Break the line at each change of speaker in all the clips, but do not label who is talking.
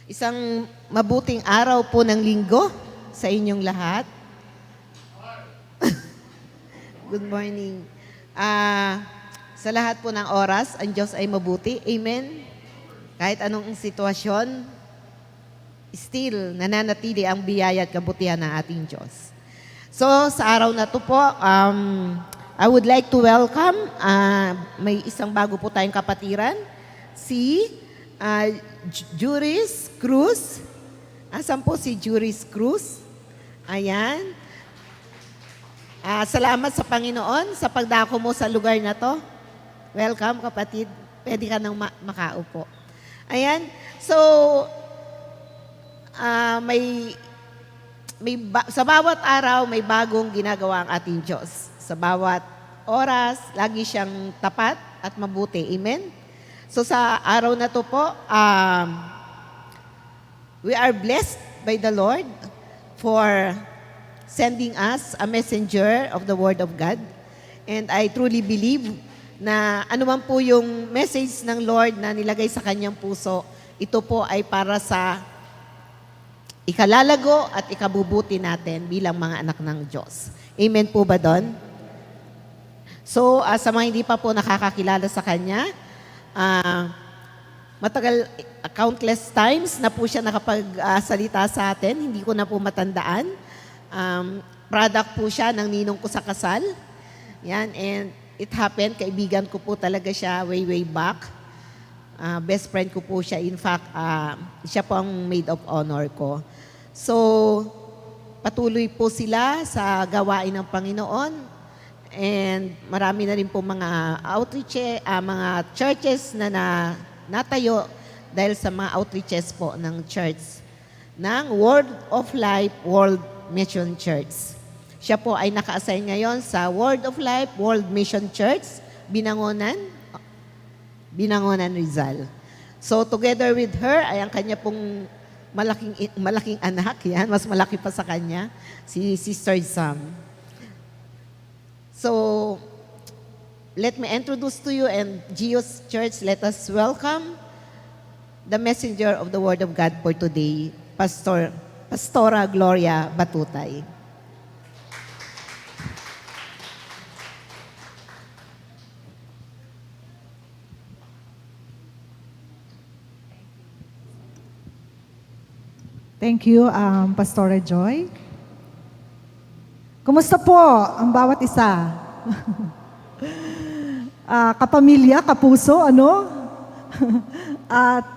Isang mabuting araw po ng linggo sa inyong lahat. Good morning. Sa lahat po ng oras, ang Diyos ay mabuti. Amen. Kahit anong sitwasyon, still nananatili ang biyaya at kabutihan ng ating Diyos. So, sa araw na to po, I would like to welcome, may isang bago po tayong kapatiran, si Juris Cruz. Asan po si Juris Cruz? Ayan. Salamat sa Panginoon sa pagdako mo sa lugar na to. Welcome, kapatid. Pwede ka nang makaupo. Ayan. So, sa bawat araw, may bagong ginagawa ang ating Diyos. Sa bawat oras, lagi siyang tapat at mabuti. Amen? So sa araw na to po, we are blessed by the Lord for sending us a messenger of the Word of God. And I truly believe na anuman po yung message ng Lord na nilagay sa kanyang puso, ito po ay para sa ikalalago at ikabubuti natin bilang mga anak ng Diyos. Amen po ba doon? So, sa mga hindi pa po nakakakilala sa kanya, matagal, countless times na po siya nakapagsalita sa atin. Hindi ko na po matandaan. Product po siya ng ninong ko sa kasal. Yan, and it happened, kaibigan ko po talaga siya way back. Best friend ko po siya. In fact, siya po ang maid of honor ko. So, patuloy po sila sa gawain ng Panginoon. And marami na rin po mga outreach, mga churches na natayo dahil sa mga outreaches po ng church ng Word of Life World Mission Church. Siya po ay naka-assign ngayon sa Word of Life World Mission Church, Binangonan, Rizal. So together with her ay ang kanya pong malaking anak, yan, mas malaki pa sa kanya, si Sister Sam. So, let me introduce to you and Gios Church, let us welcome the messenger of the Word of God for today, Pastora Gloria Batutay.
Thank you, Pastora Joy. Kumusta po ang bawat isa? Kapamilya, kapuso, ano? At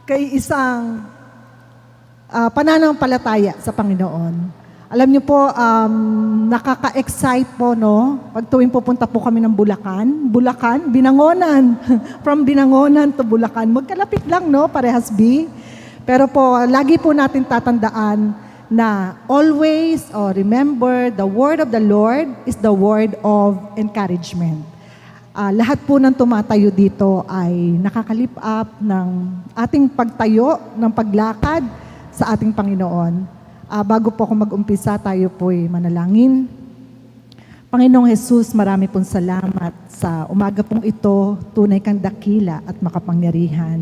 kay isang pananampalataya sa Panginoon. Alam niyo po, nakaka-excite po, no? Pag tuwing pupunta po kami ng Bulacan, Binangonan. From Binangonan to Bulacan. Magkalapit lang, no? Parehas B. Pero po, lagi po natin tatandaan na always remember the word of the Lord is the word of encouragement. Lahat po ng tumatayo dito ay nakakalip up ng ating pagtayo, ng paglakad sa ating Panginoon. Bago po ako mag-umpisa, tayo po'y manalangin. Panginoong Jesus, marami pong salamat sa umaga pong ito, tunay kang dakila at makapangyarihan.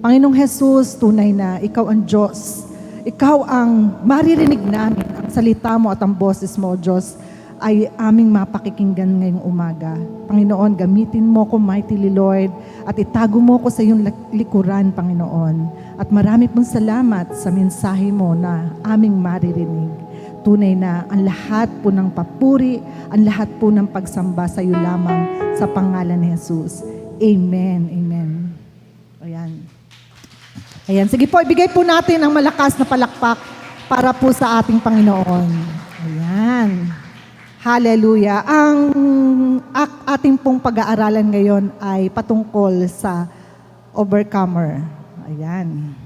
Panginoong Jesus, tunay na ikaw ang Diyos. Ikaw ang maririnig namin, ang salita mo at ang boses mo, Diyos, ay aming mapakikinggan ngayong umaga. Panginoon, gamitin mo ko mightily, Lord, at itago mo ko sa iyong likuran, Panginoon. At marami pong salamat sa mensahe mo na aming maririnig. Tunay na ang lahat po ng papuri, ang lahat po ng pagsamba sa iyo lamang sa pangalan ni Jesus. Amen. Amen. Ayan. Ayan, sige po, ibigay po natin ang malakas na palakpak para po sa ating Panginoon. Ayan. Hallelujah. Ang ating pong pag-aaralan ngayon ay patungkol sa overcomer. Ayan.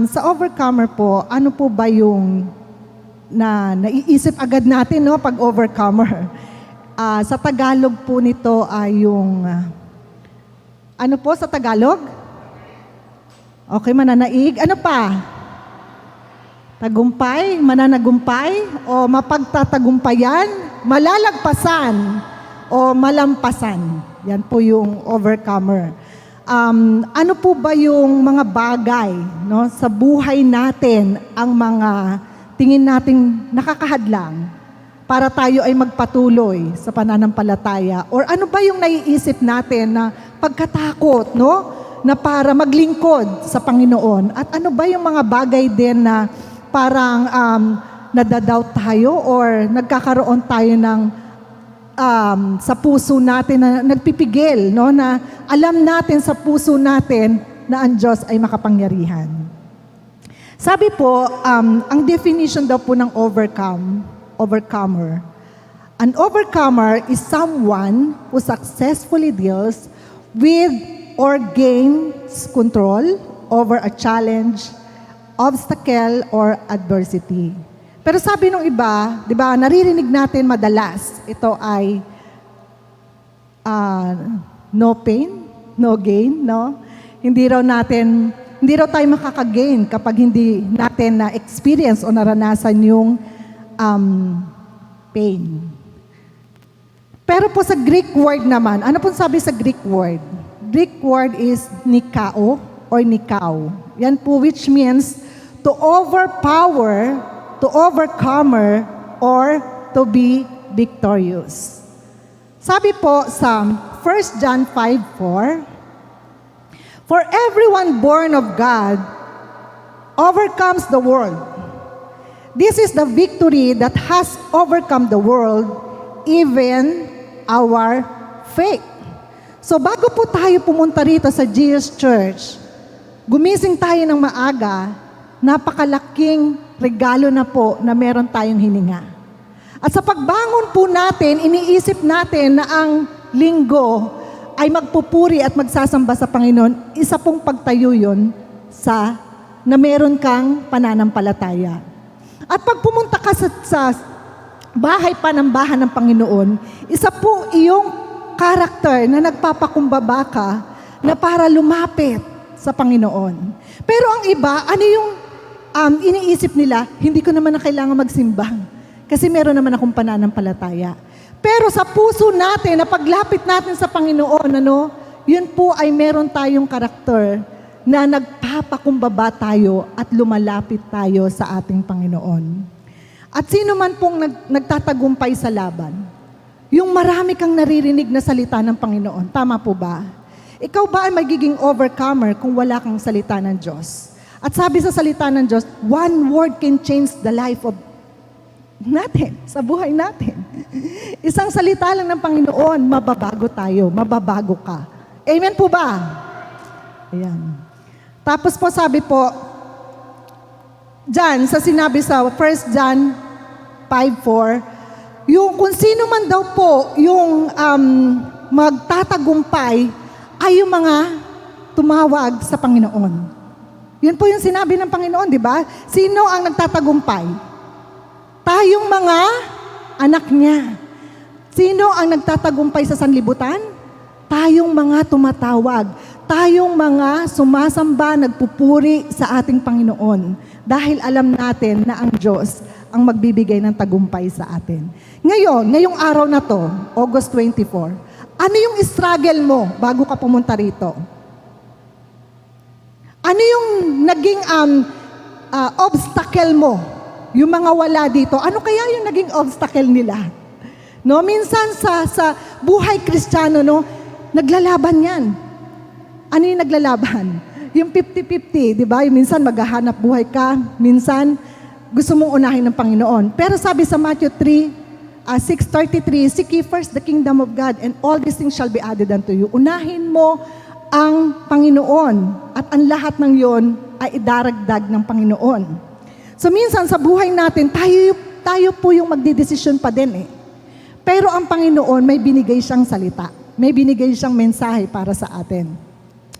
Sa overcomer po, ano po ba yung naiisip agad natin, no, pag overcomer? Sa Tagalog po nito ay yung, ano po sa Tagalog? Okay, mananaig. Ano pa? Tagumpay, mananagumpay, o mapagtatagumpayan, malalagpasan, o malampasan. Yan po yung overcomer. Ano po ba yung mga bagay, no, sa buhay natin ang mga tingin nating nakakahadlang para tayo ay magpatuloy sa pananampalataya? Or ano ba yung naiisip natin na pagkatakot, no, na para maglingkod sa Panginoon? At ano ba yung mga bagay din na parang nadadoubt tayo or nagkakaroon tayo ng sa puso natin na nagpipigil, no, na alam natin sa puso natin na ang Diyos ay makapangyarihan. Sabi po, ang definition daw po ng overcomer. An overcomer is someone who successfully deals with or gains control over a challenge, obstacle, or adversity. Pero sabi nung iba, di ba, naririnig natin madalas, ito ay no pain, no gain, no? Hindi raw tayo makakagain kapag hindi natin na-experience o naranasan yung pain. Pero po sa Greek word naman, ano po sabi sa Greek word? Greek word is nikao or nikao. Yan po, which means to overpower, to overcomer, or to be victorious. Sabi po sa 1 John 5:4, for everyone born of God overcomes the world. This is the victory that has overcome the world, even our faith. So bago po tayo pumunta rito sa Jesus Church, gumising tayo ng maaga, napakalaking regalo na po na meron tayong hininga. At sa pagbangon po natin, iniisip natin na ang linggo ay magpupuri at magsasamba sa Panginoon. Isa pong pagtayo yun na meron kang pananampalataya. At pag pumunta ka sa bahay panambahan ng Panginoon, isa po iyong karakter na nagpapakumbaba ka na para lumapit sa Panginoon. Pero ang iba, ano yung iniisip nila? Hindi ko naman na kailangan magsimba kasi meron naman akong pananampalataya. Pero sa puso natin, na paglapit natin sa Panginoon, yun po ay meron tayong karakter na nagpapakumbaba tayo at lumalapit tayo sa ating Panginoon. At sino man pong nagtatagumpay sa laban, yung marami kang naririnig na salita ng Panginoon. Tama po ba? Ikaw ba ay magiging overcomer kung wala kang salita ng Diyos? At sabi sa salita ng Diyos, one word can change the life of natin, sa buhay natin. Isang salita lang ng Panginoon, mababago tayo, mababago ka. Amen po ba? Ayan. Tapos po sabi po, John, sa sinabi sa 1 John 5:4, yung kung sino man daw po yung magtatagumpay ay yung mga tumawag sa Panginoon. Yun po yung sinabi ng Panginoon, di ba? Sino ang nagtatagumpay? Tayong mga anak niya. Sino ang nagtatagumpay sa sanlibutan? Tayong mga tumatawag. Tayong mga sumasamba, nagpupuri sa ating Panginoon. Dahil alam natin na ang Diyos ang magbibigay ng tagumpay sa atin. Ngayong araw na to, August 24, ano yung struggle mo bago ka pumunta rito? Ano yung naging obstacle mo? Yung mga wala dito, ano kaya yung naging obstacle nila? No, minsan sa buhay Kristiyano, naglalaban yan. Ano yung naglalaban? Yung 50-50, di ba? Yung minsan maghahanap buhay ka, minsan gusto mong unahin ng Panginoon. Pero sabi sa Matthew 6:33, seek ye first the kingdom of God and all these things shall be added unto you. Unahin mo ang Panginoon at ang lahat ng yon ay idaragdag ng Panginoon. So minsan sa buhay natin, tayo po yung magdidesisyon pa din eh. Pero ang Panginoon may binigay siyang salita. May binigay siyang mensahe para sa atin.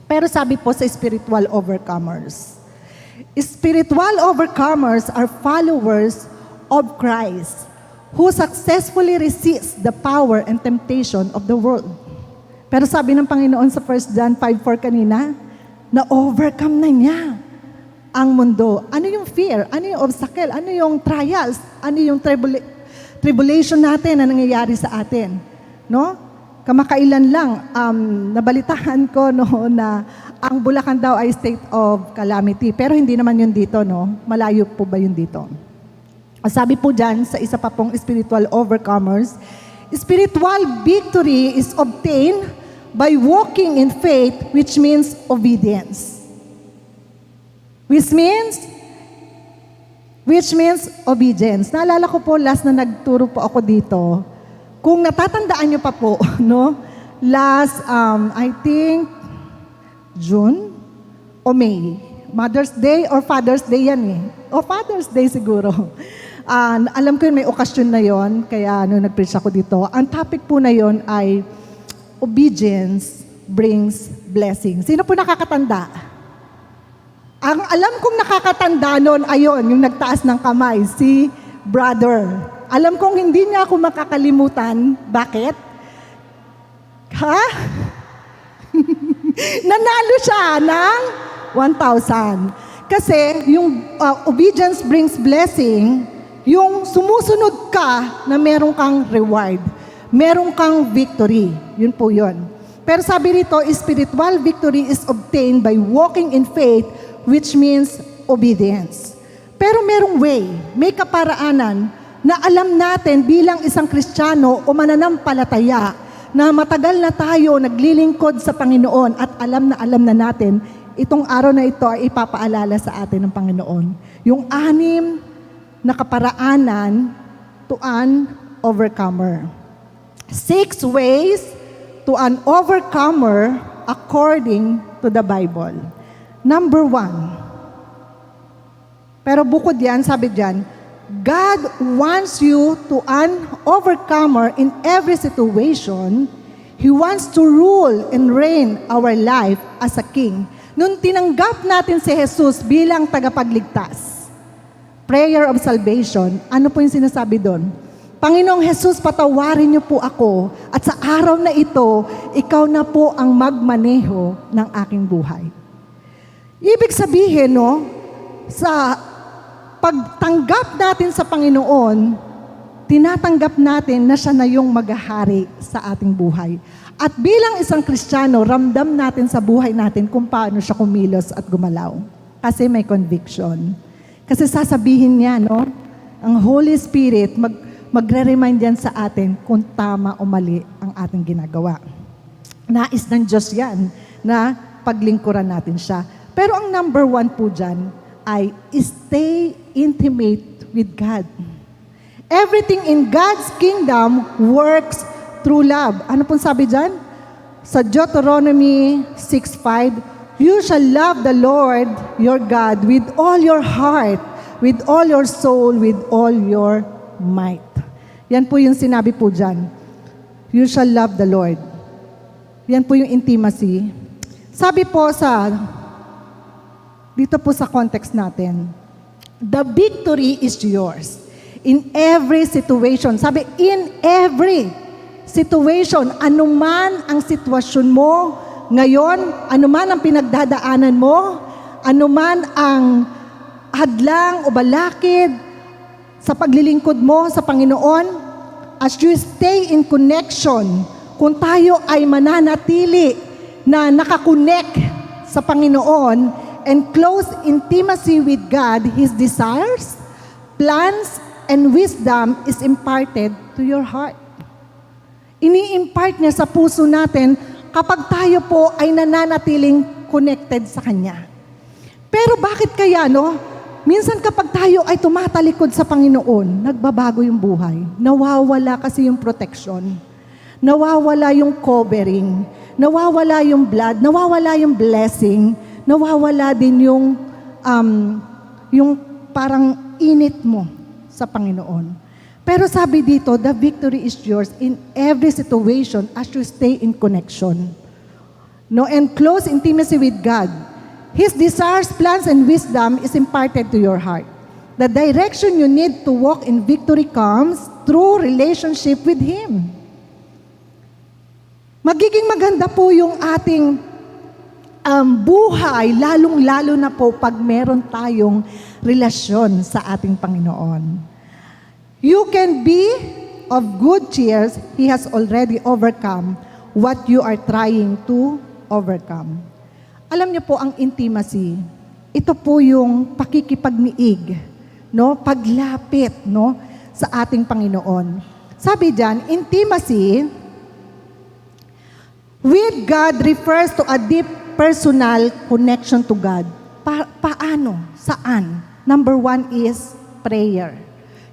Pero sabi po sa spiritual overcomers, spiritual overcomers are followers of Christ who successfully resist the power and temptation of the world. Pero sabi ng Panginoon sa 1 John 5:4 kanina, na overcome na niya ang mundo. Ano yung fear? Ano yung obstacle? Ano yung trials? Ano yung tribulation natin na nangyayari sa atin? No? kamakailan lang, nabalitaan ko no, na ang Bulacan daw ay state of calamity. Pero hindi naman yun dito, no? Malayo po ba yun dito? Sabi po dyan sa isa pa pong spiritual overcomers, spiritual victory is obtained by walking in faith, which means obedience. Which means obedience. Naalala ko po, last na nagturo po ako dito, kung natatandaan nyo pa po, no? Last, I think, June o May. Mother's Day or Father's Day yan eh. O Father's Day siguro. Alam ko yun, may okasyon na yon, kaya nag-preach ako dito. Ang topic po na yon ay obedience brings blessing. Sino po nakakatanda? Ang alam kong nakakatanda noon, ayon, yung nagtaas ng kamay, si brother. Alam kong hindi niya ako makakalimutan. Bakit? Ha? Nanalo siya ng 1,000. Kasi yung obedience brings blessing, yung sumusunod ka na meron kang reward. Meron kang victory. Yun po yun. Pero sabi rito, spiritual victory is obtained by walking in faith, which means obedience. Pero merong way, may kaparaanan na alam natin bilang isang Kristiyano o mananampalataya na matagal na tayo naglilingkod sa Panginoon at alam na natin, itong araw na ito ay ipapaalala sa atin ng Panginoon. Yung 6 na kaparaanan to an overcomer. 6 ways to an overcomer according to the Bible. Number 1. Pero bukod yan, sabi dyan, God wants you to an overcomer in every situation. He wants to rule and reign our life as a king. Nung tinanggap natin si Jesus bilang tagapagligtas, prayer of salvation, ano po yung sinasabi doon? Panginoong Jesus, patawarin niyo po ako at sa araw na ito, ikaw na po ang magmaneho ng aking buhay. Ibig sabihin, no, sa pagtanggap natin sa Panginoon, tinatanggap natin na siya na yung maghahari sa ating buhay. At bilang isang Kristiyano, ramdam natin sa buhay natin kung paano siya kumilos at gumalaw. Kasi may conviction. Kasi sasabihin niya, no, ang Holy Spirit, magre-remind yan sa atin kung tama o mali ang ating ginagawa. Nais ng Diyos yan na paglingkuran natin siya. Pero ang number 1 po dyan ay stay intimate with God. Everything in God's kingdom works through love. Ano pong sabi dyan? Sa Deuteronomy 6:5, you shall love the Lord your God with all your heart, with all your soul, with all your might. Yan po yung sinabi po dyan. You shall love the Lord. Yan po yung intimacy. Sabi po dito po sa context natin, the victory is yours. In every situation. Sabi, in every situation, anuman ang sitwasyon mo ngayon, anuman ang pinagdadaanan mo, anuman ang hadlang o balakid sa paglilingkod mo sa Panginoon, as you stay in connection, kung tayo ay mananatili na nakakonect sa Panginoon, and close intimacy with God, His desires, plans, and wisdom is imparted to your heart. Ini-impart niya sa puso natin kapag tayo po ay nananatiling connected sa Kanya. Pero bakit kaya, no? Minsan kapag tayo ay tumatalikod sa Panginoon, nagbabago yung buhay. Nawawala kasi yung protection. Nawawala yung covering. Nawawala yung blood. Nawawala yung blessing. Nawawala din yung parang init mo sa Panginoon. Pero sabi dito, the victory is yours in every situation as you stay in connection. No, and close intimacy with God. His desires, plans, and wisdom is imparted to your heart. The direction you need to walk in victory comes through relationship with Him. Magiging maganda po yung ating buhay, lalong-lalo na po pag meron tayong relasyon sa ating Panginoon. You can be of good cheer, He has already overcome what you are trying to overcome. Alam niyo po, ang intimacy, ito po yung pakikipagniig, no? Paglapit, no? Sa ating Panginoon. Sabi diyan, intimacy with God refers to a deep personal connection to God. Paano? Saan? Number 1 is prayer.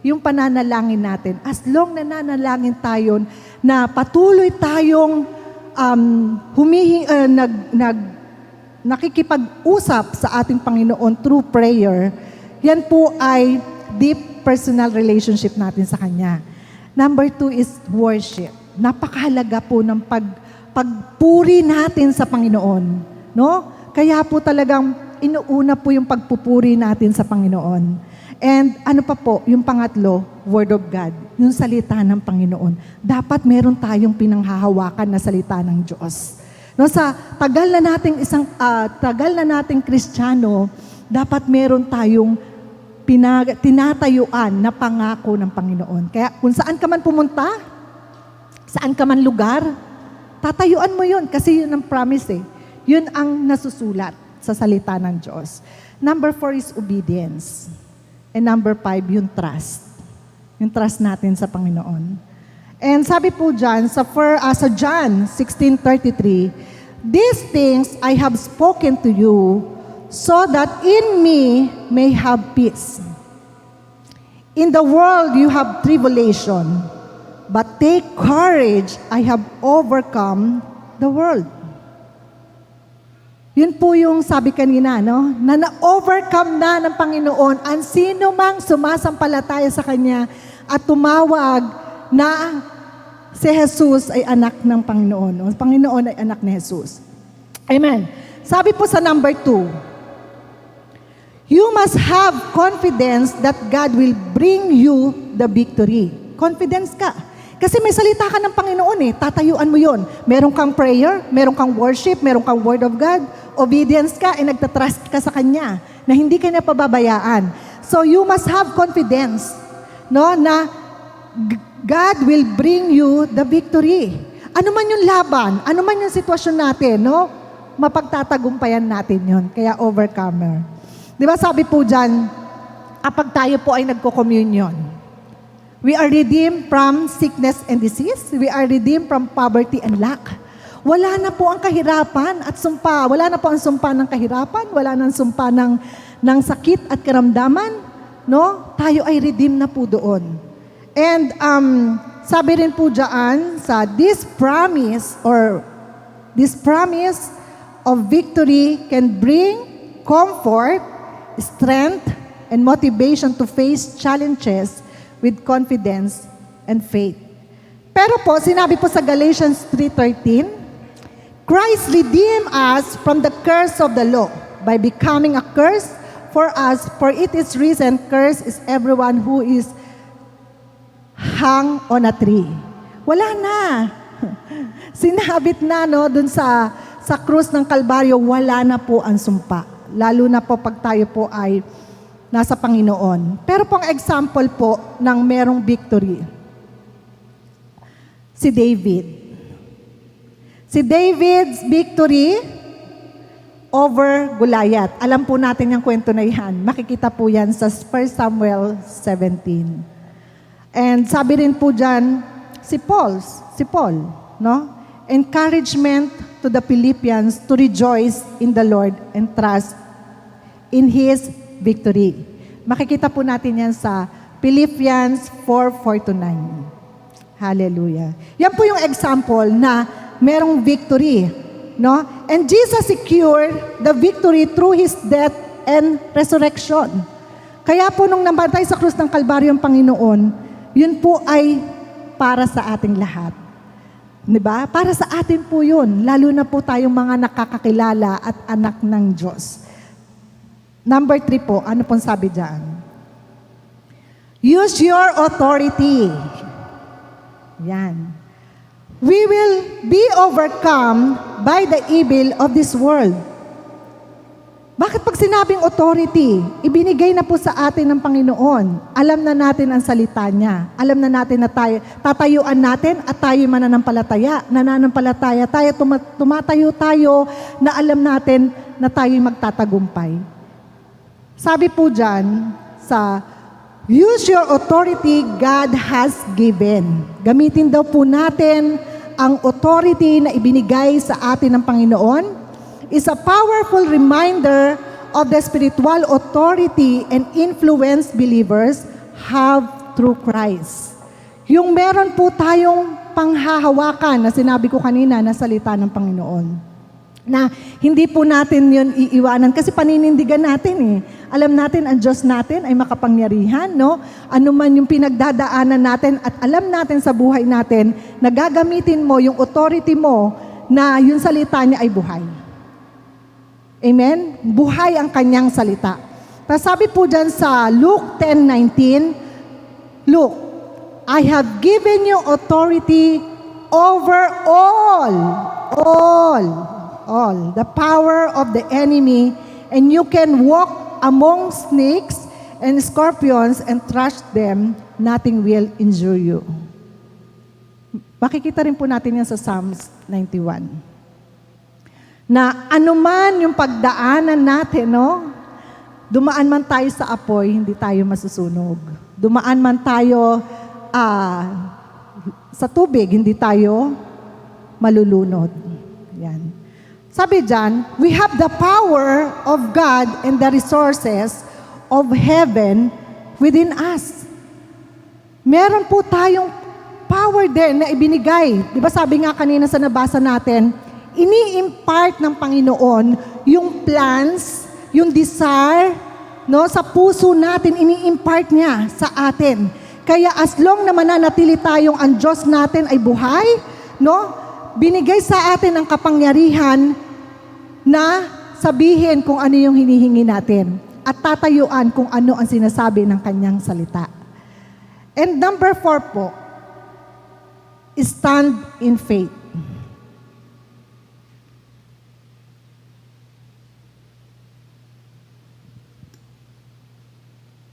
Yung pananalangin natin. As long na nanalangin tayo na patuloy tayong nakikipag-usap sa ating Panginoon through prayer, yan po ay deep personal relationship natin sa Kanya. Number 2 is worship. Napakahalaga po ng pagpuri natin sa Panginoon. No? Kaya po talagang inuuna po yung pagpupuri natin sa Panginoon. And ano pa po, yung pangatlo, Word of God, yung salita ng Panginoon. Dapat meron tayong pinanghahawakan na salita ng Diyos. No, sa tagal na nating Kristiyano, dapat meron tayong tinatayuan na pangako ng Panginoon. Kaya kung saan ka man pumunta, saan ka man lugar, tatayuan mo yun kasi yun ang promise eh. Yun ang nasusulat sa salita ng Diyos. Number 4 is obedience. And number 5, yung trust. Yung trust natin sa Panginoon. And sabi po dyan, sa John 16:33, "These things I have spoken to you, so that in me may have peace. In the world you have tribulation, but take courage, I have overcome the world." Yun po yung sabi kanina, no? Na na-overcome na ng Panginoon ang sino mang sumasampalataya sa Kanya at tumawag na si Jesus ay anak ng Panginoon. Ang Panginoon ay anak ni Jesus. Amen. Sabi po sa number 2, you must have confidence that God will bring you the victory. Confidence ka. Kasi may salita ka ng Panginoon eh. Tatayuan mo yun. Meron kang prayer, meron kang worship, meron kang word of God. Obedience ka, nagtatrust ka sa Kanya na hindi ka niya pababayaan. So you must have confidence, no, na God will bring you the victory. Ano man yung laban, ano man yung sitwasyon natin, no, mapagtatagumpayan natin yon. Kaya overcomer. Di ba sabi po dyan, kapag tayo po ay nagko-communion, we are redeemed from sickness and disease. We are redeemed from poverty and lack. Wala na po ang kahirapan at sumpa. Wala na po ang sumpa ng kahirapan. Wala na ang sumpa ng sakit at karamdaman. No? Tayo ay redeemed na po doon. And sabi rin po dyan sa this promise of victory can bring comfort, strength, and motivation to face challenges with confidence and faith. Pero po, sinabi po sa Galatians 3:13, Christ redeemed us from the curse of the law by becoming a curse for us, for it is written, cursed is everyone who is hung on a tree. Wala na. Sinabit na, no, dun sa krus ng Kalbaryo, wala na po ang sumpa. Lalo na po pag tayo po ay nasa Panginoon. Pero pong example po ng merong victory, si David. Si David's victory over Goliath. Alam po natin yung kwento na yan. Makikita po yan sa 1 Samuel 17. And sabi rin po dyan, si Paul, no? Encouragement to the Philippians to rejoice in the Lord and trust in His victory. Makikita po natin yan sa Philippians 4:4-9. Hallelujah. Yan po yung example na merong victory, no? And Jesus secured the victory through His death and resurrection. Kaya po nung namatay sa krus ng Kalbaryo ang Panginoon, yun po ay para sa ating lahat. Diba? Para sa atin po yun, lalo na po tayong mga nakakakilala at anak ng Diyos. Number 3 po, ano pong sabi dyan? Use your authority. Yan. We will be overcome by the evil of this world. Bakit pag sinabing authority, ibinigay na po sa atin ng Panginoon. Alam na natin ang salita niya. Alam na natin na tatayuan natin at tayo mananampalataya. Nananampalataya tayo, tumatayo tayo na alam natin na tayo'y magtatagumpay. Sabi po dyan sa use your authority God has given. Gamitin daw po natin ang authority na ibinigay sa atin ng Panginoon. Is a powerful reminder of the spiritual authority and influence believers have through Christ. Yung meron po tayong panghahawakan na sinabi ko kanina na salita ng Panginoon. Na hindi po natin yun iiwanan kasi paninindigan natin eh. Alam natin ang Diyos natin ay makapangyarihan, no? Ano man yung pinagdadaanan natin at alam natin sa buhay natin na gagamitin mo yung authority mo na yung salita niya ay buhay. Amen? Buhay ang kanyang salita. Tapos sabi po dyan sa Luke 10:19, Look, I have given you authority over all, the power of the enemy, and you can walk among snakes and scorpions and crush them, nothing will injure you. Makikita rin po natin yan sa Psalms 91. Na anuman yung pagdaanan natin, no? Dumaan man tayo sa apoy, hindi tayo masusunog. Dumaan man tayo sa tubig, hindi tayo malulunod. Yan. Sabi dyan, we have the power of God and the resources of heaven within us. Meron po tayong power din na ibinigay. Di ba sabi nga kanina sa nabasa natin, ini-impart ng Panginoon yung plans, yung desire, no, sa puso natin, ini-impart niya sa atin. Kaya as long na mananatili tayong ang Diyos natin ay buhay, no, binigay sa atin ang kapangyarihan na sabihin kung ano yung hinihingi natin at tatayuan kung ano ang sinasabi ng kanyang salita. And number 4 po, stand in faith.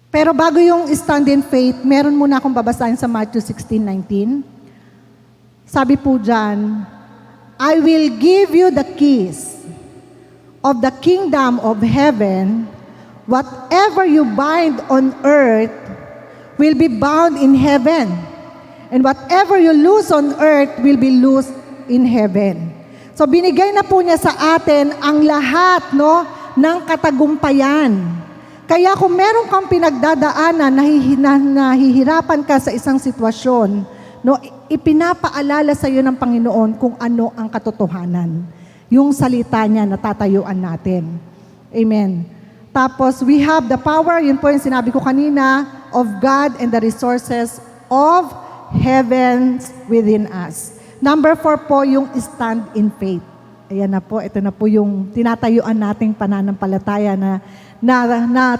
Pero bago yung stand in faith, meron muna akong babasahin sa Matthew 16:19. Sabi po dyan, I will give you the keys of the kingdom of heaven. Whatever you bind on earth will be bound in heaven. And whatever you loose on earth will be loosed in heaven. So binigay na po niya sa atin ang lahat, no, ng katagumpayan. Kaya kung meron kang pinagdadaanan, nahihirapan ka sa isang sitwasyon, no, ipinapaalala sa iyo ng Panginoon kung ano ang katotohanan. Yung salita niya na tatayuan natin. Amen. Tapos, we have the power, yun po yung sinabi ko kanina, of God and the resources of heavens within us. Number 4 po, yung stand in faith. Ayan na po, ito na po yung tinatayuan nating pananampalataya na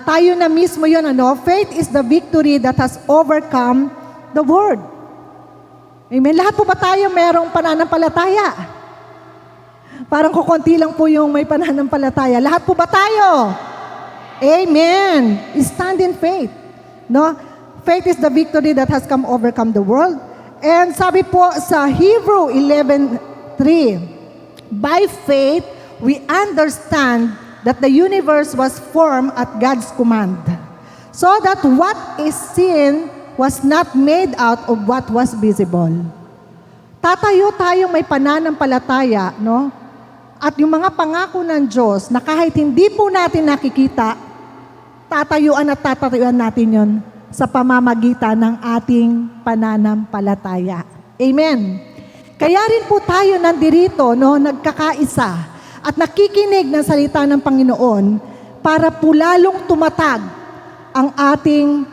tayo na mismo yun, ano? Faith is the victory that has overcome the world. Amen. Lahat po ba tayo merong pananampalataya? Parang kukunti lang po yung may pananampalataya. Lahat po ba tayo? Amen. Stand in faith. No? Faith is the victory that has overcome the world. And sabi po sa Hebrew 11:3, by faith, we understand that the universe was formed at God's command, so that what is seen was not made out of what was visible. Tatayo tayong may pananampalataya, no? At yung mga pangako ng Diyos na kahit hindi po natin nakikita, tatayuan natin yon sa pamamagitan ng ating pananampalataya. Amen. Kaya rin po tayo nandirito, no, nagkakaisa at nakikinig ng salita ng Panginoon para po lalong tumatag ang ating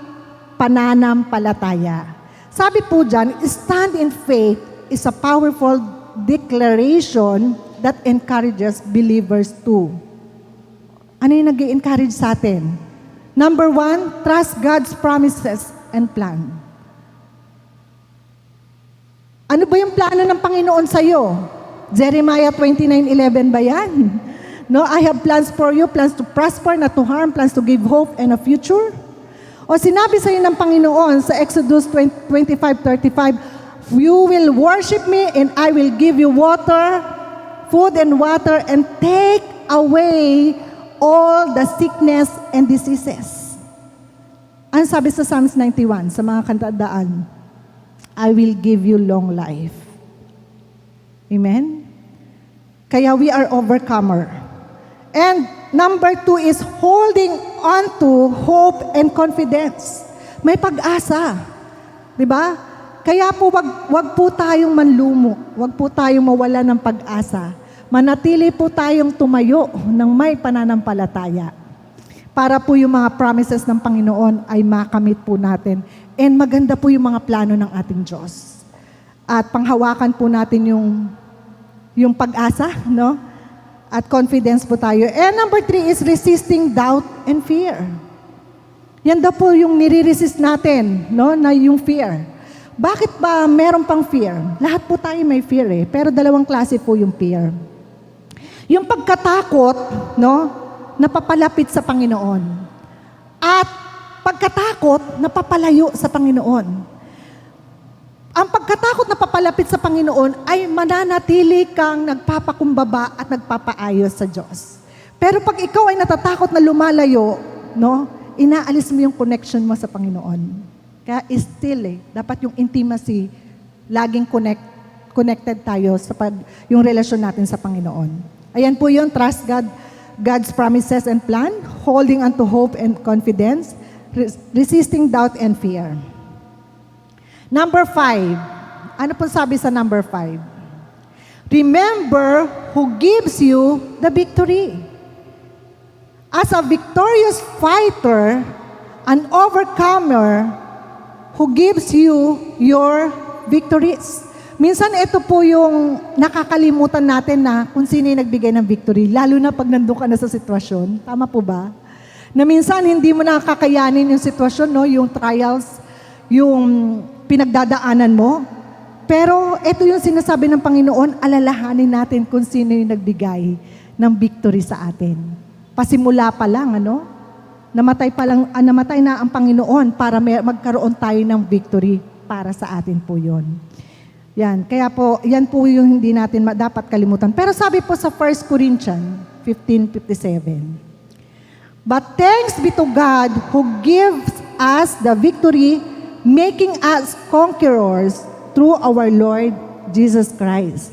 pananampalataya. Sabi po dyan, stand in faith is a powerful declaration that encourages believers too. Ano yung nag-i-encourage sa atin? Number 1, trust God's promises and plan. Ano ba yung plano ng Panginoon sa'yo? Jeremiah 29:11 ba yan? No, I have plans for you, plans to prosper, not to harm, plans to give hope and a future. O sinabi sa iyo ng Panginoon sa Exodus 25:35, you will worship me and I will give you water, food and water, and take away all the sickness and diseases. Ano sabi sa Psalms 91, sa mga kantadaan? I will give you long life. Amen? Kaya we are overcomer. And number 2 is holding on to hope and confidence. May pag-asa. Diba? Kaya po wag po tayong manlumo. Wag po tayong mawala ng pag-asa. Manatili po tayong tumayo ng may pananampalataya. Para po yung mga promises ng Panginoon ay makamit po natin. And maganda po yung mga plano ng ating Diyos. At panghawakan po natin yung pag-asa, no? At confidence po tayo. And number 3 is resisting doubt and fear. Yan daw po yung nire-resist natin, no? Na yung fear. Bakit ba meron pang fear? Lahat po tayo may fear eh. Pero dalawang klase po yung fear. Yung pagkatakot, no? Napapalapit sa Panginoon. At pagkatakot, napapalayo sa Panginoon. Ang pagkatakot na papalapit sa Panginoon ay mananatili kang nagpapakumbaba at nagpapaayos sa Diyos. Pero pag ikaw ay natatakot na lumalayo, no, inaalis mo yung connection mo sa Panginoon. Kaya still dapat yung intimacy, laging connected tayo sa yung relasyon natin sa Panginoon. Ayan po yun, trust God, God's promises and plan, holding on to hope and confidence, resisting doubt and fear. Number 5. Ano po sabi sa number 5? Remember who gives you the victory. As a victorious fighter, an overcomer who gives you your victories. Minsan ito po yung nakakalimutan natin na kung sino yung nagbigay ng victory, lalo na pag nandun ka na sa sitwasyon. Tama po ba? Na minsan hindi mo nakakayanin yung sitwasyon, no? Yung trials, yung pinagdadaanan mo. Pero ito yung sinasabi ng Panginoon, alalahanin natin kung sino yung nagbigay ng victory sa atin. Pasimula pa lang, ano? Namatay na ang Panginoon para magkaroon tayo ng victory para sa atin po yun. Yan, kaya po, yan po yung hindi natin dapat kalimutan. Pero sabi po sa 1 Corinthians 15:57, but thanks be to God who gives us the victory, making us conquerors through our Lord Jesus Christ.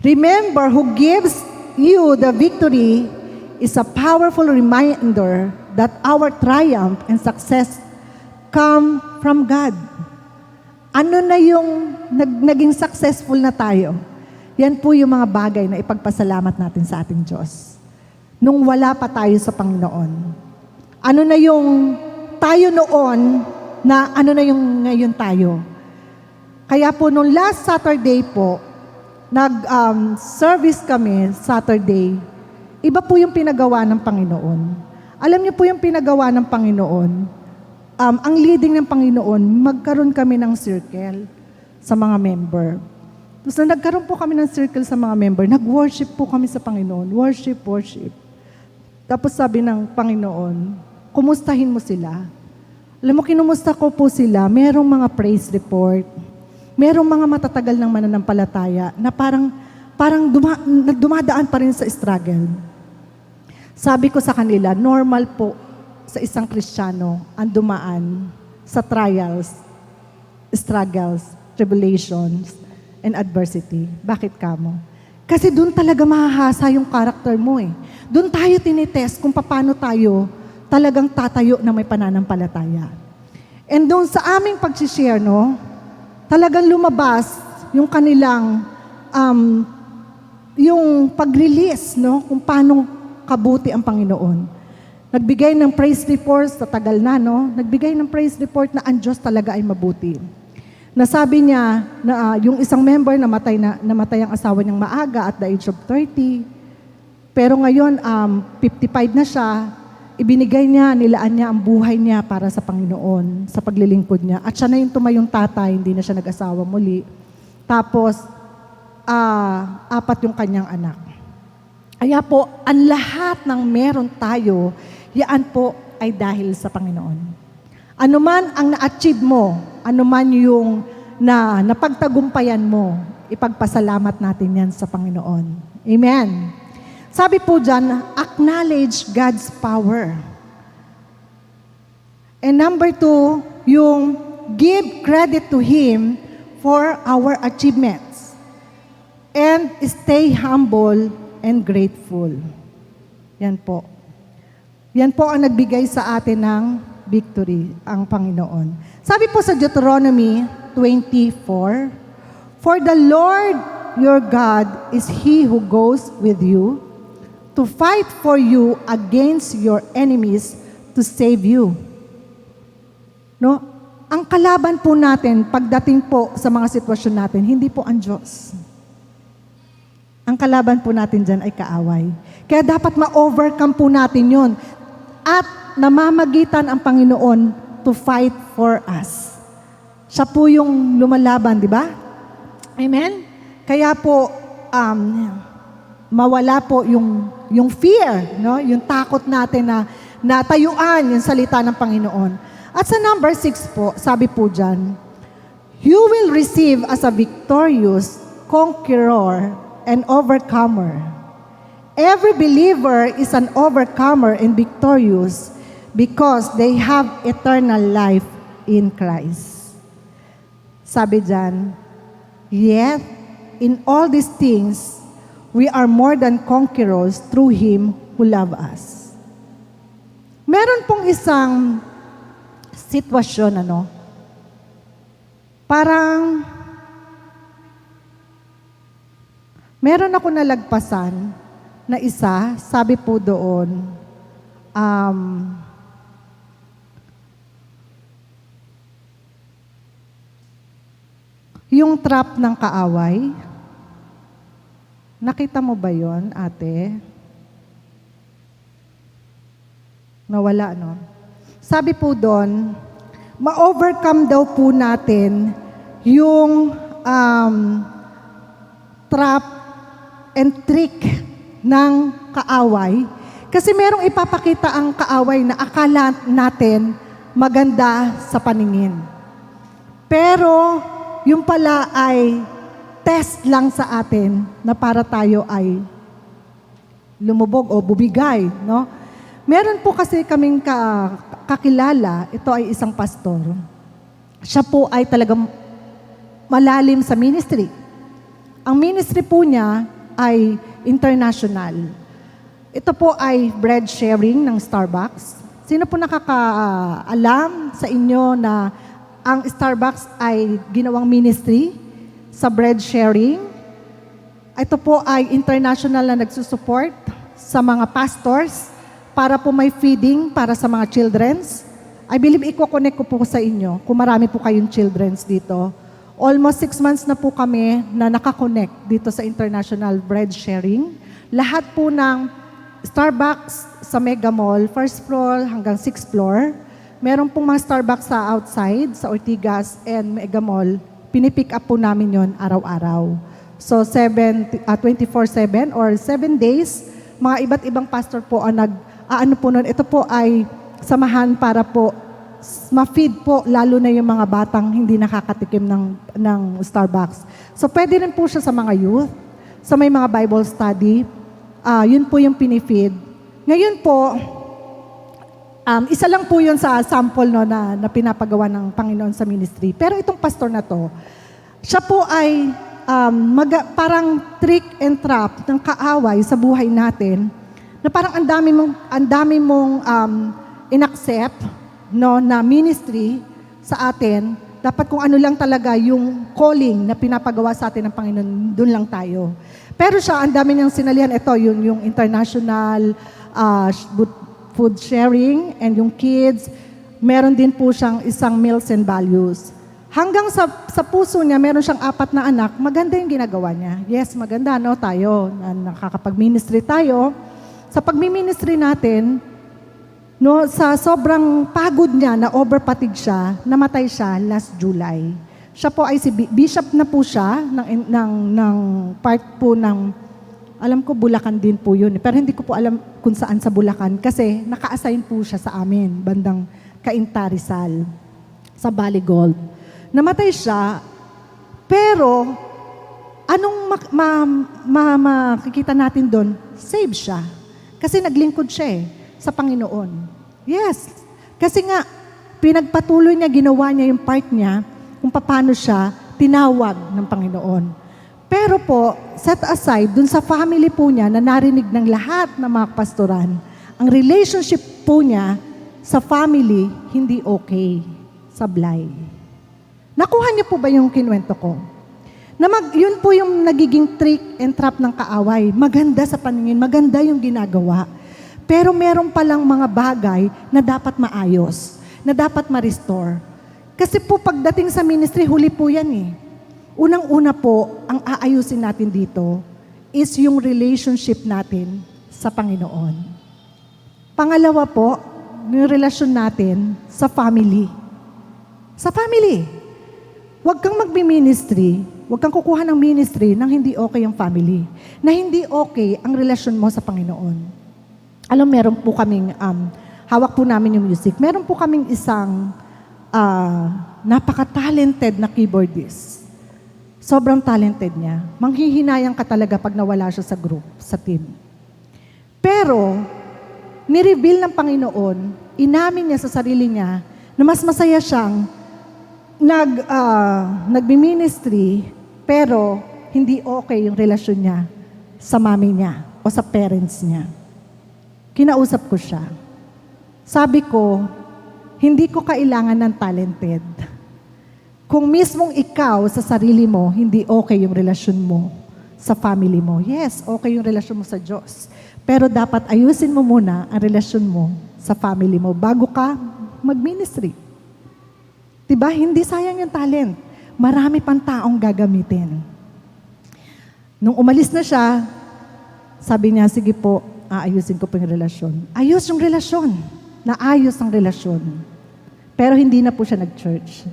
Remember who gives you the victory is a powerful reminder that our triumph and success come from God. Ano na yung naging successful na tayo? Yan po yung mga bagay na ipagpasalamat natin sa ating Diyos. Nung wala pa tayo sa Panginoon. Ano na yung tayo noon na ano na yung ngayon tayo? Kaya po nung last Saturday po, nag-service kami Saturday, iba po yung pinagawa ng Panginoon. Alam niyo po yung pinagawa ng Panginoon, ang leading ng Panginoon, magkaroon kami ng circle sa mga member. Tapos na nagkaroon po kami ng circle sa mga member, nag-worship po kami sa Panginoon. Worship. Tapos sabi ng Panginoon, kumustahin mo sila. Alam mo, kinumusta ko po sila, merong mga praise report, merong mga matatagal ng mananampalataya na parang dumadaan pa rin sa struggle. Sabi ko sa kanila, normal po sa isang Kristiyano ang dumaan sa trials, struggles, tribulations, and adversity. Bakit kamo? Kasi doon talaga mahahasa yung character mo eh. Doon tayo tinitest kung paano tayo talagang tatayo na may pananampalataya. And doon sa aming pag-share, no, talagang lumabas yung kanilang yung pag-release, no, kung paano kabuti ang Panginoon. Nagbigay ng praise report, sa tagal na, no? Nagbigay ng praise report na ang Diyos talaga ay mabuti. Nasabi niya na yung isang member namatay ang asawa niyang maaga at the age of 30. Pero ngayon, 55 na siya, ibinigay niya, nilaan niya ang buhay niya para sa Panginoon, sa paglilingkod niya. At siya na yung tumayong tatay, hindi na siya nag-asawa muli. Tapos, 4 yung kanyang anak. Kaya po, ang lahat ng meron tayo, yan po ay dahil sa Panginoon. Ano man ang na-achieve mo, ano man yung napagtagumpayan mo, ipagpasalamat natin yan sa Panginoon. Amen. Sabi po dyan, acknowledge God's power. And number 2, yung give credit to Him for our achievements. And stay humble and grateful. Yan po. Yan po ang nagbigay sa atin ng victory, ang Panginoon. Sabi po sa Deuteronomy 24, for the Lord your God is He who goes with you to fight for you against your enemies to save you. No? Ang kalaban po natin, pagdating po sa mga sitwasyon natin, hindi po ang Diyos. Ang kalaban po natin dyan ay kaaway. Kaya dapat ma-overcome po natin yun. At namamagitan ang Panginoon to fight for us. Siya po yung lumalaban, di ba? Amen? Kaya po, mawala po yung fear, no? Yung takot natin na natayuan yung salita ng Panginoon. At sa number 6 po, sabi po dyan, you will receive as a victorious conqueror and overcomer. Every believer is an overcomer and victorious because they have eternal life in Christ. Sabi dyan, yet in all these things, we are more than conquerors through Him who loved us. Meron pong isang sitwasyon, parang meron ako nalagpasan na isa, sabi po doon, yung trap ng kaaway. Nakita mo ba yon, ate? Nawala, no? Sabi po doon, ma-overcome daw po natin yung trap and trick ng kaaway. Kasi merong ipapakita ang kaaway na akala natin maganda sa paningin. Pero yung pala ay test lang sa atin na para tayo ay lumubog o bubigay, no? Meron po kasi kaming kakilala, ito ay isang pastor. Siya po ay talagang malalim sa ministry. Ang ministry po niya ay international. Ito po ay bread sharing ng Starbucks. Sino po nakakaalam sa inyo na ang Starbucks ay ginawang ministry sa bread sharing? Ito po ay international na nagsusupport sa mga pastors para po may feeding para sa mga childrens. I believe i-connect ko po sa inyo kung marami po kayong childrens dito. Almost 6 months na po kami na nakakonect dito sa International Bread Sharing. Lahat po ng Starbucks sa Mega Mall, first floor hanggang 6th floor. Meron pong mga Starbucks sa outside, sa Ortigas and Mega Mall. Pinipick up po namin yon araw-araw. So 24/7 or 7 days, mga iba't ibang pastor po ang ito po ay samahan para po ma-feed po lalo na yung mga batang hindi nakakatikim ng Starbucks. So pwede rin po siya sa mga youth, sa may mga Bible study. Yun po yung pinifeed. Ngayon po, isa lang po yun sa sample na pinapagawa ng Panginoon sa ministry. Pero itong pastor na to, siya po ay parang trick and trap ng kaaway sa buhay natin na parang ang dami mong inaccept na ministry sa atin. Dapat kung ano lang talaga yung calling na pinapagawa sa atin ng Panginoon, doon lang tayo. Pero siya, ang dami niyang sinalihan. Ito, yung international food sharing and yung kids. Meron din po siyang isang meals and values. Hanggang sa puso niya, meron siyang 4 na anak. Maganda yung ginagawa niya. Yes, maganda, tayo, na nakakapag-ministry tayo. Sa pagmi-ministry natin, sa sobrang pagod niya, na overpatig siya, namatay siya last July. Siya po ay bishop na po siya ng part po ng Alam ko Bulacan din po yun. Pero hindi ko po alam kung saan sa Bulacan kasi naka-assign po siya sa amin, bandang Cainta, Rizal, sa Valley Gold. Namatay siya, pero anong makikita natin doon? Save siya. Kasi naglingkod siya sa Panginoon. Yes. Kasi nga, pinagpatuloy niya, ginawa niya yung part niya kung paano siya tinawag ng Panginoon. Pero po, set aside, dun sa family po niya na narinig ng lahat ng mga pastoran, ang relationship po niya sa family, hindi okay. Sablay. Nakuha niyo po ba yung kinuwento ko? Yun po yung nagiging trick and trap ng kaaway. Maganda sa paningin, maganda yung ginagawa. Pero meron palang mga bagay na dapat maayos, na dapat ma-restore. Kasi po pagdating sa ministry, huli po yan eh. Unang-una po, ang aayusin natin dito is yung relationship natin sa Panginoon. Pangalawa po, yung relasyon natin sa family. Sa family. Huwag kang magmi-ministry, huwag kang kukuha ng ministry nang hindi okay ang family. Na hindi okay ang relasyon mo sa Panginoon. Alam, meron po kaming, hawak po namin yung music. Meron po kaming isang napaka-talented na keyboardist. Sobrang talented niya. Manghihinayang ka talaga pag nawala siya sa group, sa team. Pero, nireveal ng Panginoon, inamin niya sa sarili niya na mas masaya siyang nagbi-ministry, pero hindi okay yung relasyon niya sa mami niya o sa parents niya. Kinausap ko siya. Sabi ko, hindi ko kailangan ng talented. Kung mismong ikaw sa sarili mo, hindi okay yung relasyon mo sa family mo. Yes, okay yung relasyon mo sa Diyos. Pero dapat ayusin mo muna ang relasyon mo sa family mo bago ka mag-ministry. Diba? Hindi sayang yung talent. Marami pang taong gagamitin. Nung umalis na siya, sabi niya, sige po, aayusin ko po yung relasyon. Ayos yung relasyon. Naayos ang relasyon. Pero hindi na po siya nag-church.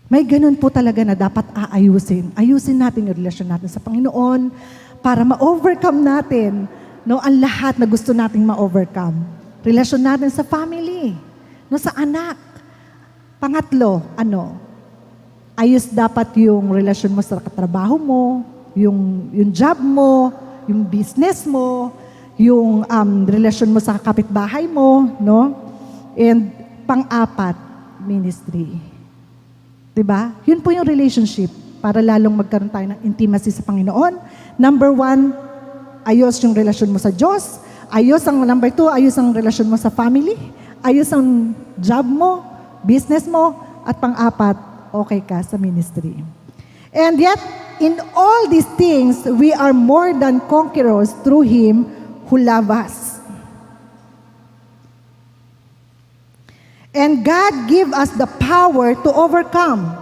May ganun po talaga na dapat aayusin. Ayusin natin yung relasyon natin sa Panginoon para ma-overcome natin ang lahat na gusto nating ma-overcome. Relasyon natin sa family, sa anak. Pangatlo, ayos dapat yung relasyon mo sa katrabaho mo, yung job mo, yung business mo, yung relasyon mo sa kapitbahay mo, And pang-apat, ministry. Diba? Yun po yung relationship para lalong magkaroon tayo ng intimacy sa Panginoon. Number 1, ayos yung relasyon mo sa Diyos. Number 2, ayos ang relasyon mo sa family. Ayos ang job mo, business mo. At pang-apat, okay ka sa ministry. And yet, in all these things, we are more than conquerors through Him who loves us. And God give us the power to overcome.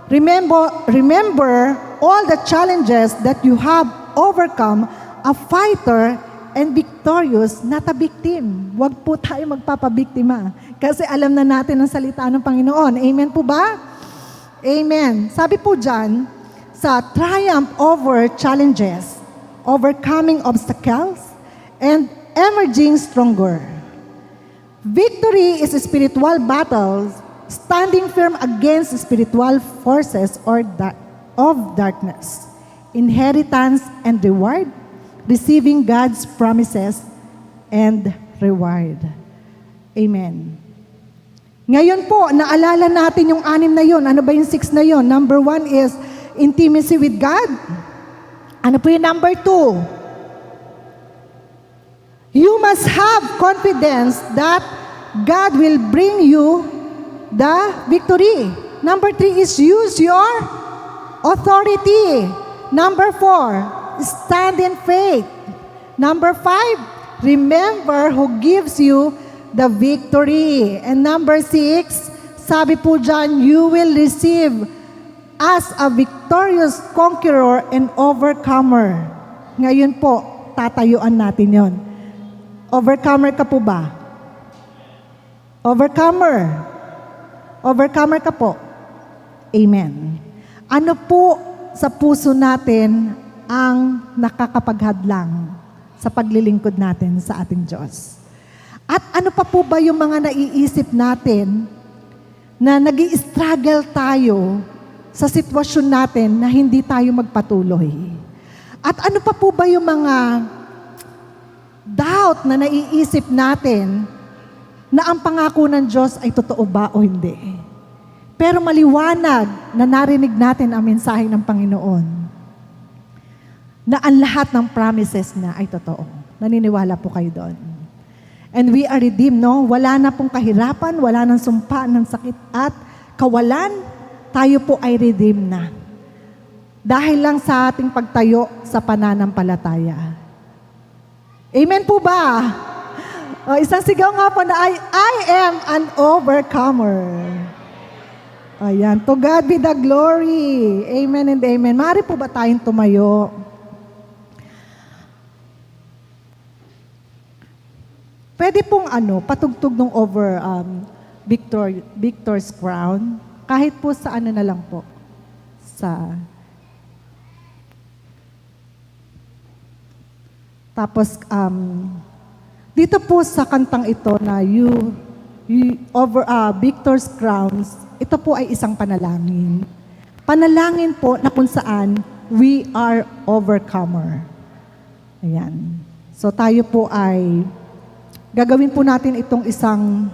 Remember all the challenges that you have overcome, a fighter and victorious, not a victim. Huwag po tayo magpapabiktima. Kasi alam na natin ang salita ng Panginoon. Amen po ba? Amen. Sabi po dyan, sa triumph over challenges, overcoming obstacles, and emerging stronger. Victory is a spiritual battle, standing firm against spiritual forces of darkness. Inheritance and reward, receiving God's promises and reward. Amen. Ngayon po, naalala natin yung 6 na yon. Ano ba yung 6 na yon? Number 1 is intimacy with God. Ano po yung number 2? You must have confidence that God will bring you the victory. Number 3 is use your authority. Number 4, stand in faith. Number 5, remember who gives you the victory. And number 6, sabi po dyan, you will receive as a victorious conqueror and overcomer. Ngayon po, tatayuan natin yon. Overcomer ka po ba? Overcomer. Overcomer ka po. Amen. Ano po sa puso natin ang nakakapaghadlang sa paglilingkod natin sa ating Diyos? At ano pa po ba yung mga naiisip natin na nag-i-struggle tayo sa sitwasyon natin na hindi tayo magpatuloy? At ano pa po ba yung mga doubt na naiisip natin na ang pangako ng Diyos ay totoo ba o hindi? Pero maliwanag na narinig natin ang mensahe ng Panginoon na ang lahat ng promises na ay totoo. Naniniwala po kayo doon. And we are redeemed, no? Wala na pong kahirapan, wala nang sumpa ng sakit at kawalan. Tayo po ay redeemed na. Dahil lang sa ating pagtayo sa pananampalataya. Amen po ba? O, isang sigaw nga po na I am an overcomer. Ayan. To God be the glory. Amen and amen. Maaari po ba tayong tumayo? Pwede pong patugtog ng Victor's Crown. Kahit po sa na lang po. Tapos, dito po sa kantang ito na Victor's Crowns, ito po ay isang panalangin. Panalangin po na kung saan we are overcomer. Ayan. So tayo po ay gagawin po natin itong isang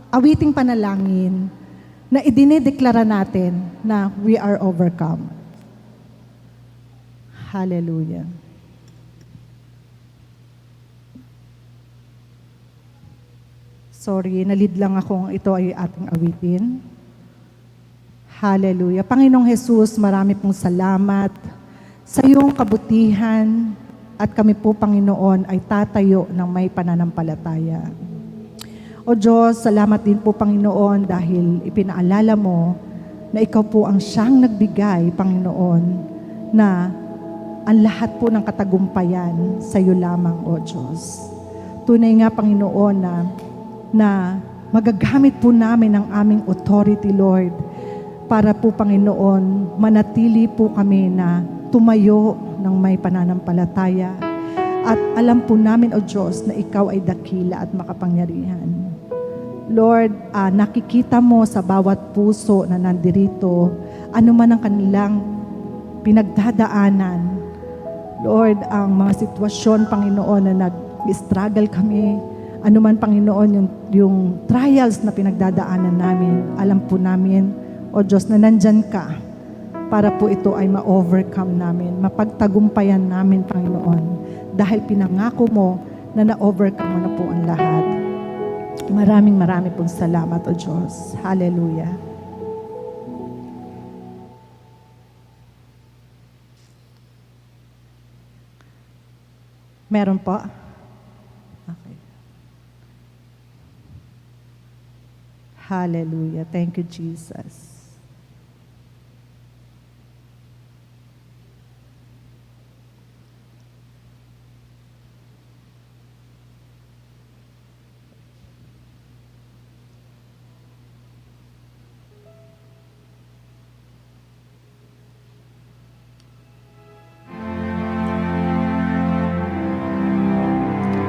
awiting panalangin na idinideklara natin na we are overcome. Hallelujah. Sorry, nalid lang akong ito ay ating awitin. Hallelujah. Panginoong Jesus, marami pong salamat sa iyong kabutihan at kami po, Panginoon, ay tatayo ng may pananampalataya. O Diyos, salamat din po, Panginoon, dahil ipinaalala mo na ikaw po ang siyang nagbigay, Panginoon, na ang lahat po ng katagumpayan sa iyo lamang, O Diyos. Tunay nga, Panginoon, na magagamit po namin ang aming authority, Lord, para po, Panginoon, manatili po kami na tumayo ng may pananampalataya. At alam po namin, O Diyos, na Ikaw ay dakila at makapangyarihan. Lord, nakikita mo sa bawat puso na nandirito, ano man ang kanilang pinagdadaanan. Lord, ang mga sitwasyon, Panginoon, na nag-struggle kami, ano man, Panginoon, yung trials na pinagdadaanan namin, alam po namin, O Diyos, na nandyan ka para po ito ay ma-overcome namin, mapagtagumpayan namin, Panginoon, dahil pinangako mo na na-overcome mo na po ang lahat. Maraming pong salamat, O Diyos. Hallelujah. Meron po? Okay. Hallelujah. Thank you, Jesus.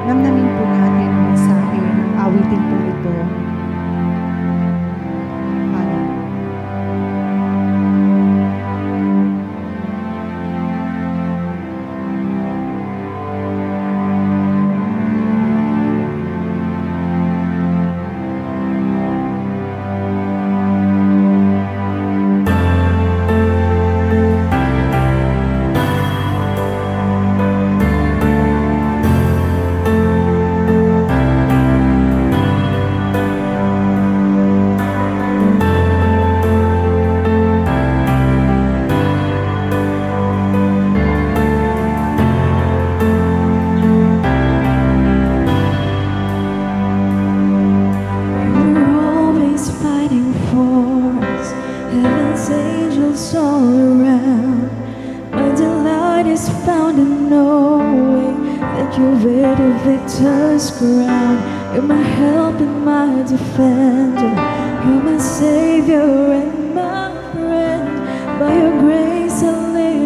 Namnamin po natin ang mensahe ng awitin po ito.
victor's crown. You're my help and my defender. You're my savior and my friend. By your grace I live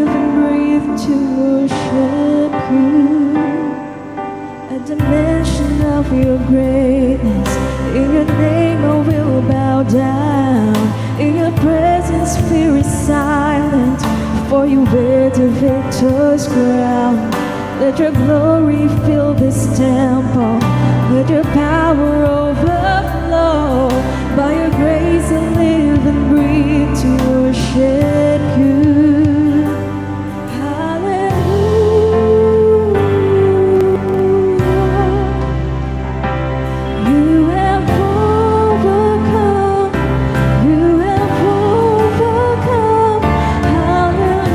to worship you. At the mention of your greatness, in your name I will bow down. In your presence fear is silent, for you wear the victor's crown. Let your glory fill this temple, let your power overflow. By your grace I live and breathe to worship you. Hallelujah. You have overcome. You have overcome. Hallelujah.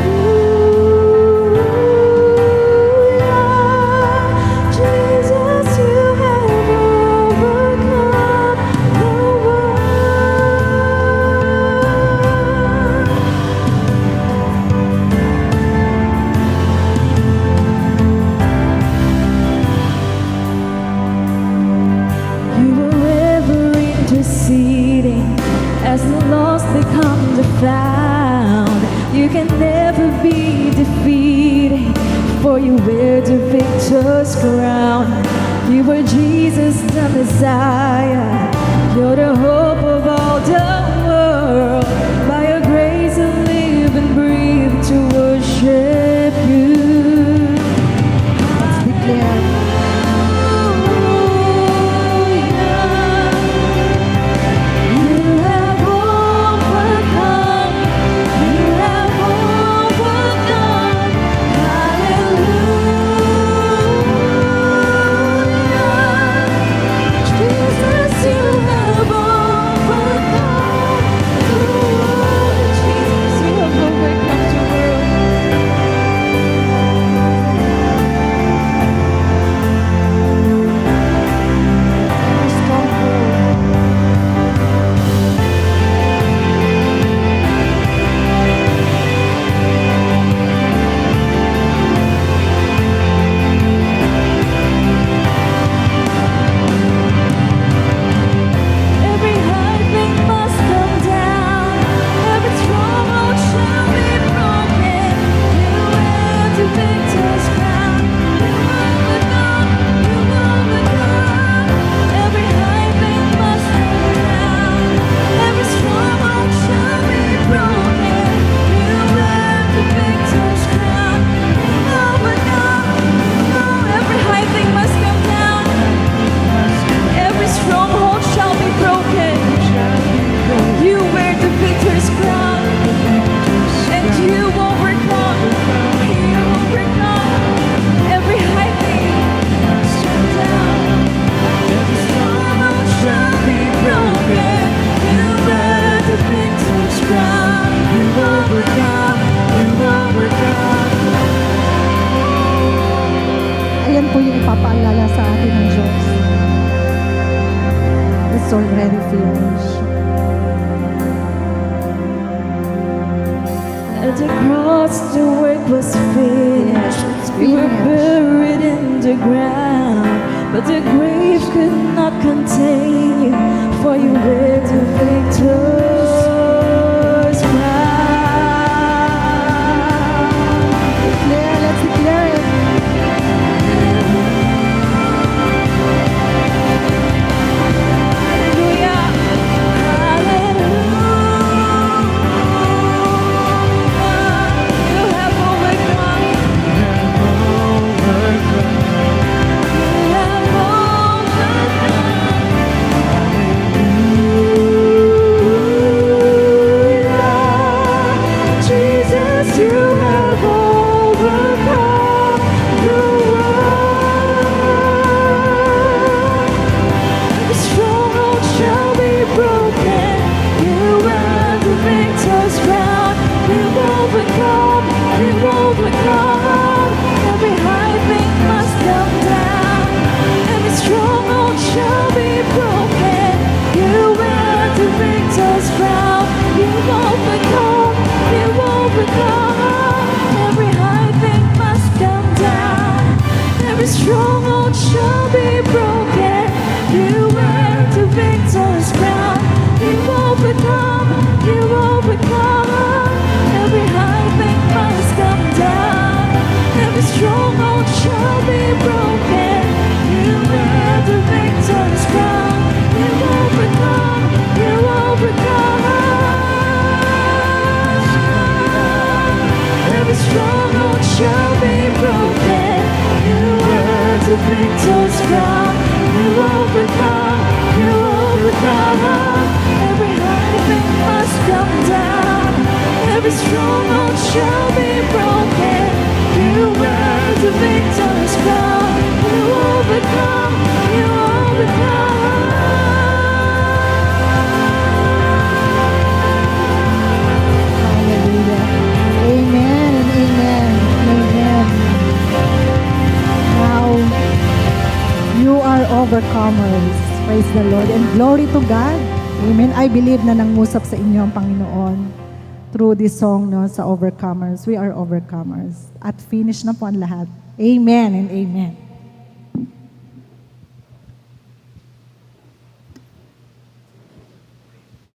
Jesus, you have overcome the world. You were ever interceding as the lost become the found. You can never be defeated, for you wear the victor's crown. You were Jesus the Messiah. You're the hope of all the world. By your grace I live and breathe to worship you.
Let's declare.
You have overcome. You have overcome. Hallelujah. Jesus, you have overcome the world. Jesus, you have overcome the world. Every high thing must come down. Every stronghold shall be broken. You wear the victor's crown. You overcome. You overcome. Every high thing must come down. Every stronghold shall be broken. You wear the victor's crown. You overcome. Every high thing must come down. Every stronghold shall be broken. You wear the victor's crown, and you overcome. You overcome. Every high thing must come down. Every stronghold shall be broken. You wear the victor's crown. You overcome. You overcome.
Ayan po yung ipapaalala sa atin ng Diyos. It's already finished.
At the cross, the work was finished.
It's
We were
finished.
buried in the ground, but the grave could not contain you, for you wear the victor's crown.
Declare, let's declare it.
Hallelujah. Hallelujah. You have overcome. You have overcome. Jesus, you have overcome the world. Every stronghold shall be broken. You wear the victor's crown. You've overcome. You've overcome. Every high thing must come down. Every stronghold shall be broken. You wear the victor's crown. You've overcome. You've overcome. Every high thing must come down. Every stronghold shall be broken. You wear the victor's crown. You've overcome. You've overcome. Every high thing must come down. broken. You wear the victor's crown. You overcome. You overcome. Every stronghold shall be broken. You wear the victor's crown. You overcome. You overcome. Every high thing must come down. Every stronghold shall be broken. You wear the victor's crown. You overcome. You overcome.
Hallelujah. Amen and amen. Amen. Now, you are overcomers. Praise the Lord. And glory to God. Amen. I believe na nangusap sa inyo ang Panginoon through this song no, sa overcomers. We are overcomers. At finish na po ang lahat. Amen and amen.